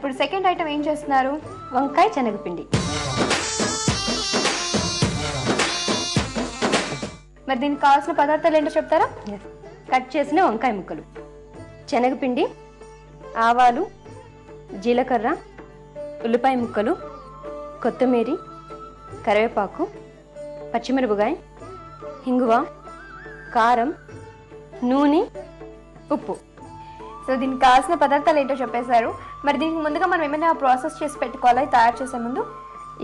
ఇప్పుడు second item ఏం చేస్తున్నారు? వంకాయ శనగపిండి. మరి దీనికి కావాల్సిన పదార్థాలు ఏంటో చెప్తారా? కట్ చేసిన వంకాయ ముక్కలు, శనగపిండి, ఆవాలు, జీలకర్ర, ఉల్లిపాయ ముక్కలు, కొత్తిమీర, కరివేపాకు, పచ్చిమిరపకాయ, ఇంగువ, కారం, నూనె, ఉప్పు. సో దీనికి కావాల్సిన పదార్థాలు ఏంటో చెప్పేశారు. మరి దీనికి ముందుగా మనం ఏమైనా ప్రాసెస్ చేసి పెట్టుకోవాలా తయారు చేసే ముందు?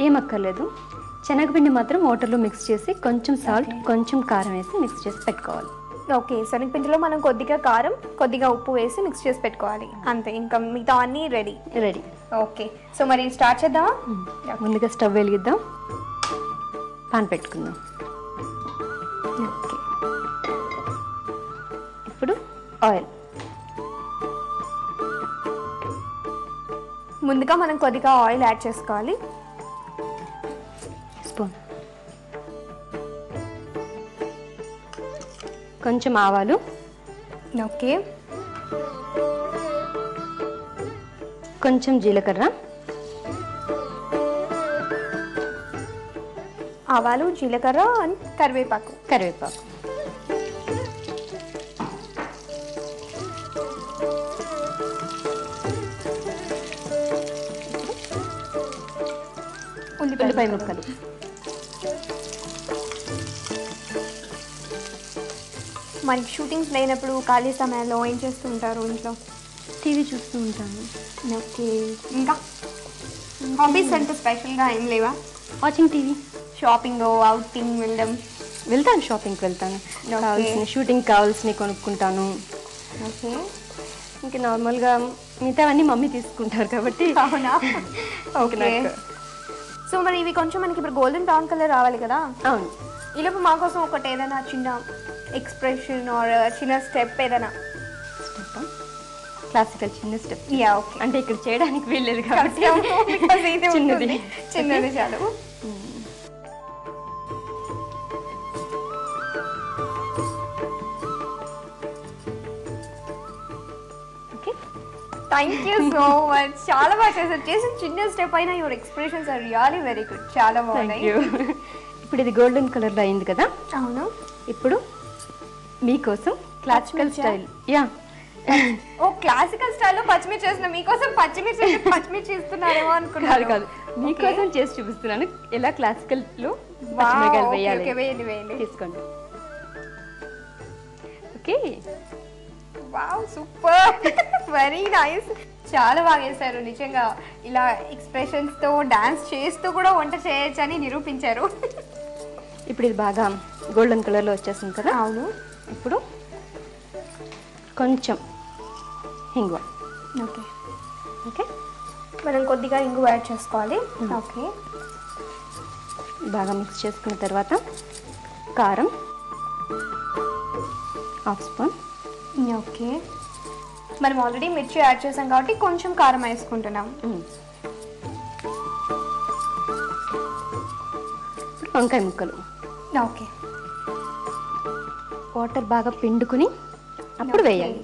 ఏమక్కర్లేదు. శనగపిండి మాత్రం వాటర్లో మిక్స్ చేసి కొంచెం సాల్ట్, కొంచెం కారం వేసి మిక్స్ చేసి పెట్టుకోవాలి. ఓకే, శనగపిండిలో మనం కొద్దిగా కారం, కొద్దిగా ఉప్పు వేసి మిక్స్ చేసి పెట్టుకోవాలి అంతే. ఇంకా మిగతా అన్నీ రెడీ. ఓకే, సో మరి స్టార్ట్ చేద్దామా? ముందుగా స్టవ్ వెలిగిద్దాం, పాన్ పెట్టుకుందాం. ఓకే, ఇప్పుడు ఆయిల్. ముందుగా మనం కొద్దిగా ఆయిల్ యాడ్ చేసుకోవాలి. స్పూన్. కొంచెం ఆవాలు. ఓకే, కొంచెం జీలకర్ర. ఆవాలు, జీలకర్ర అండ్ కరివేపాకు. ఉల్లిపాయ ముక్కలు. మరి షూటింగ్స్ లేనప్పుడు ఖాళీ సమయాల్లో ఏం చేస్తూ ఉంటారు ఇంట్లో? టీవీ చూస్తూ ఉంటాను. ఓకే, ఇంకా హాబీస్ అంటే స్పెషల్గా ఏం లేవా? Watching TV. షాపింగ్, అవుటింగ్ వెళ్తాను, షాపింగ్కి వెళ్తాను. కావాల్సిన షూటింగ్ కావాల్సినవి కొనుక్కుంటాను. ఓకే, ఇంకా నార్మల్గా మిగతావన్నీ మమ్మీ తీసుకుంటారు కాబట్టి. అవునా? ఓకే, సో మరి ఇవి కొంచెం మనకి ఇప్పుడు గోల్డెన్ బ్రౌన్ కలర్ రావాలి కదా? అవును. ఈలోపు మా కోసం ఒకటి ఏదైనా చిన్న ఎక్స్ప్రెషన్ ఆర్ చిన్న స్టెప్ ఏదైనా. క్లాసికల్ చిన్న స్టెప్. Yeah, okay. అంటే ఇక్కడ చేయడానికి వీల్లేదు కాబట్టి చిన్నది చాలు. Okay, thank you so much. చాలా బాగా చేశారు. చేసిన చిన్న స్టెప్ అయినా your expressions are really very good. చాలా బాగున్నాయి. ఇప్పుడు ఇది గోల్డెన్ కలర్లో అయింది కదా? అవును. ఇప్పుడు మీకోసం క్లాసికల్ స్టైల్. యా, ఓ క్లాసికల్ స్టైల్లో పచ్చిమిర్చి చేసిన మీకోసం పచ్చిమిర్చి ఇస్తున్నారేమో అనుకున్నారు. కాదు, మీకోసం చేసి చూపిస్తున్నాను ఎలా క్లాసికల్ లో వేయాలి. తీసుకోండి. Okay, wow, super, very nice. చాలా బాగా చేశారు నిజంగా. ఇలా ఎక్స్ప్రెషన్స్తో డాన్స్ చేస్తూ కూడా వంట చేయొచ్చు అని నిరూపించారు. ఇప్పుడు ఇది బాగా గోల్డెన్ కలర్లో వచ్చేసింది కదా? అవును. ఇప్పుడు కొంచెం ఇంగువ. ఓకే, ఓకే, మనం కొద్దిగా ఇంగువ యాడ్ చేసుకోవాలి. ఓకే, బాగా మిక్స్ చేసుకున్న తర్వాత కారం హాఫ్ స్పూన్. ఓకే, మనం ఆల్రెడీ మిర్చి యాడ్ చేసాం కాబట్టి కొంచెం కారం వేసుకుంటున్నాం. వంకాయ ముక్కలు. ఓకే, వాటర్ బాగా పిండుకుని అప్పుడు వేయాలి.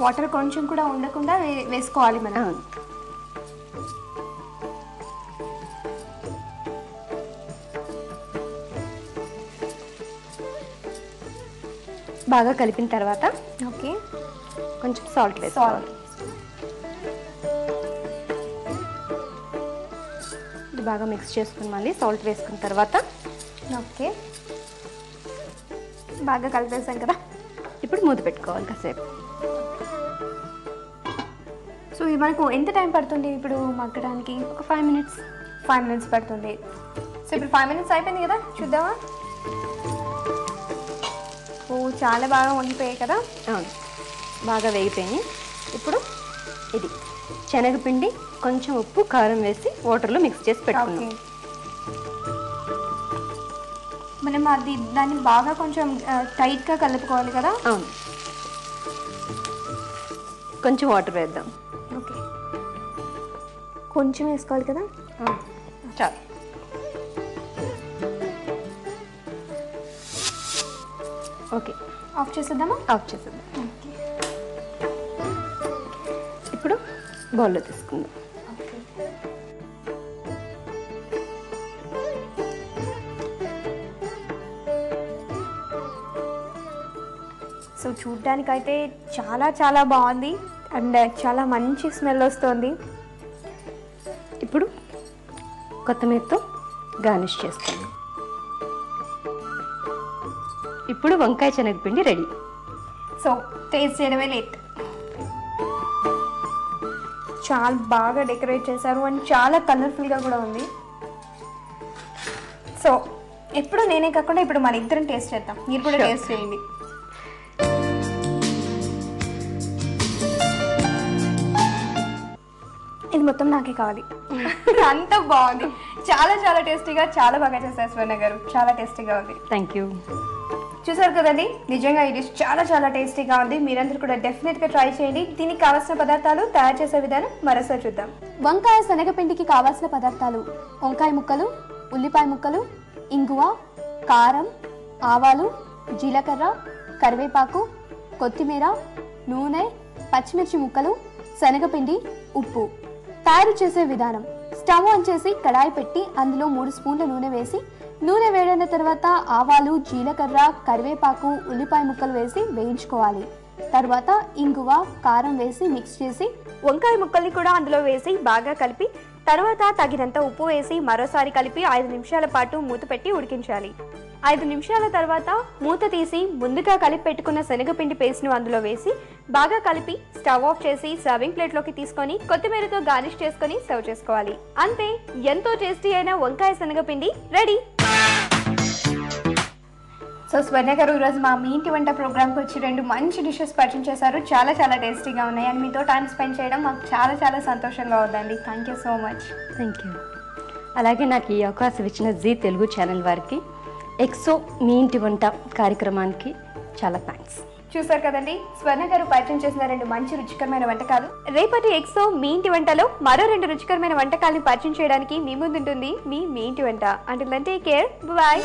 వాటర్ కొంచెం కూడా ఉండకుండా వేసుకోవాలి మనం. అవును. బాగా కలిపిన తర్వాత ఓకే, కొంచెం సాల్ట్ వేసుకోవాలి. ఇది బాగా మిక్స్ చేసుకుని మళ్ళీ సాల్ట్ వేసుకున్న తర్వాత ఓకే, బాగా కలిపేసాం కదా? ఇప్పుడు మూత పెట్టుకోవాలి కాసేపు. సో ఇది మనకు ఎంత టైం పడుతుంది ఇప్పుడు మగ్గడానికి? ఒక 5 minutes. 5 minutes పడుతుంది. సో ఇప్పుడు 5 minutes అయిపోయింది కదా, చూద్దామా? ఓ, చాలా బాగా వండిపోయాయి కదా? అవును, బాగా వేగిపోయినాయి. ఇప్పుడు ఇది శనగపిండి, కొంచెం ఉప్పు, కారం వేసి వాటర్లో మిక్స్ చేసి పెట్టుకున్నాం. మనం దాన్ని బాగా కొంచెం టైట్గా కలుపుకోవాలి కదా? అవును. కొంచెం వాటర్ వేద్దాం. ఓకే, కొంచెం వేసుకోవాలి కదా? చాలు. ఓకే, ఆఫ్ చేసేద్దామా? ఆఫ్ చేసేద్దాం. ఇప్పుడు బౌల్లో తీసుకుందాం. సో చూడ్డానికైతే చాలా చాలా బాగుంది అండ్ చాలా మంచి స్మెల్ వస్తుంది. ఇప్పుడు కొత్తిమీరతో గార్నిష్ చేసుకుందాం. ఇప్పుడు వంకాయ శనగపిండి రెడీ. సో టేస్ట్ చేయడమే లేట్. చాలా బాగా డెకరేట్ చేశారు అండ్ చాలా కలర్ఫుల్గా కూడా ఉంది. సో ఎప్పుడు నేనే కాకుండా ఇప్పుడు మన ఇద్దరం టేస్ట్ చేద్దాం. మీరు కూడా టేస్ట్ చేయండి. ఇది మొత్తం నాకే కావాలి. అంత బాగుంది. చాలా చాలా టేస్టీగా, చాలా బాగా చేశారు స్వర్ణ గారు. చాలా టేస్టీగా ఉంది. Thank you. చూసారు కదండి, నిజంగా ఈ డిష్ చాలా చాలా టేస్టీగా ఉంది. మీరందరూ కూడా డెఫినెట్గా ట్రై చేయండి. దీనికి కావాల్సిన పదార్థాలు, తయారు చేసే విధానం మరోసారి చూద్దాం. వంకాయ శనగపిండికి కావాల్సిన పదార్థాలు: వంకాయ ముక్కలు, ఉల్లిపాయ ముక్కలు, ఇంగువ, కారం, ఆవాలు, జీలకర్ర, కరివేపాకు, కొత్తిమీర, నూనె, పచ్చిమిర్చి ముక్కలు, శనగపిండి, ఉప్పు. తయారు చేసే విధానం: స్టవ్ ఆన్ చేసి కడాయి పెట్టి అందులో 3 స్పూన్ల నూనె వేసి, నూనె వేడైన తర్వాత ఆవాలు, జీలకర్ర, కరివేపాకు, ఉల్లిపాయ ముక్కలు వేసి వేయించుకోవాలి. తర్వాత ఇంగువ, కారం వేసి మిక్స్ చేసి వంకాయ ముక్కల్ని కూడా అందులో వేసి బాగా కలిపి, తర్వాత తగినంత ఉప్పు వేసి మరోసారి కలిపి 5 నిమిషాల పాటు మూత పెట్టి ఉడికించాలి. 5 నిమిషాల తర్వాత మూత తీసి ముందుగా కలిపి పెట్టుకున్న శనగపిండి పేస్ట్ను అందులో వేసి బాగా కలిపి స్టవ్ ఆఫ్ చేసి సర్వింగ్ ప్లేట్లోకి తీసుకొని కొత్తిమీరతో గార్నిష్ చేసుకొని సర్వ్ చేసుకోవాలి. అంతే, ఎంతో టేస్టీ అయిన వంకాయ శనగపిండి రెడీ. సో స్వర్ణ గారు ఈరోజు మా మీ ఇంటి వంట ప్రోగ్రామ్కి వచ్చి 2 మంచి డిషెస్ పరిచయం చేశారు. చాలా చాలా టేస్టీగా ఉన్నాయి అండ్ మీతో టైం స్పెండ్ చేయడం మాకు చాలా చాలా సంతోషంగా ఉందండి. Thank you so much. Thank you. అలాగే నాకు ఈ అవకాశం ఇచ్చిన జీ తెలుగు ఛానల్ వారికి, ఎక్సో మీ ఇంటి వంట కార్యక్రమానికి చాలా థ్యాంక్స్. చూసారు కదండి, స్వర్ణ గారు పరిచయం చేసిన 2 మంచి రుచికరమైన వంటకాలు. రేపటి ఎక్సో మీ ఇంటి వంటలో మరో 2 రుచికరమైన వంటకాలను పరిచయం చేయడానికి మీ ముందుంటుంది మీ ఇంటి వంట. Until then take care, by.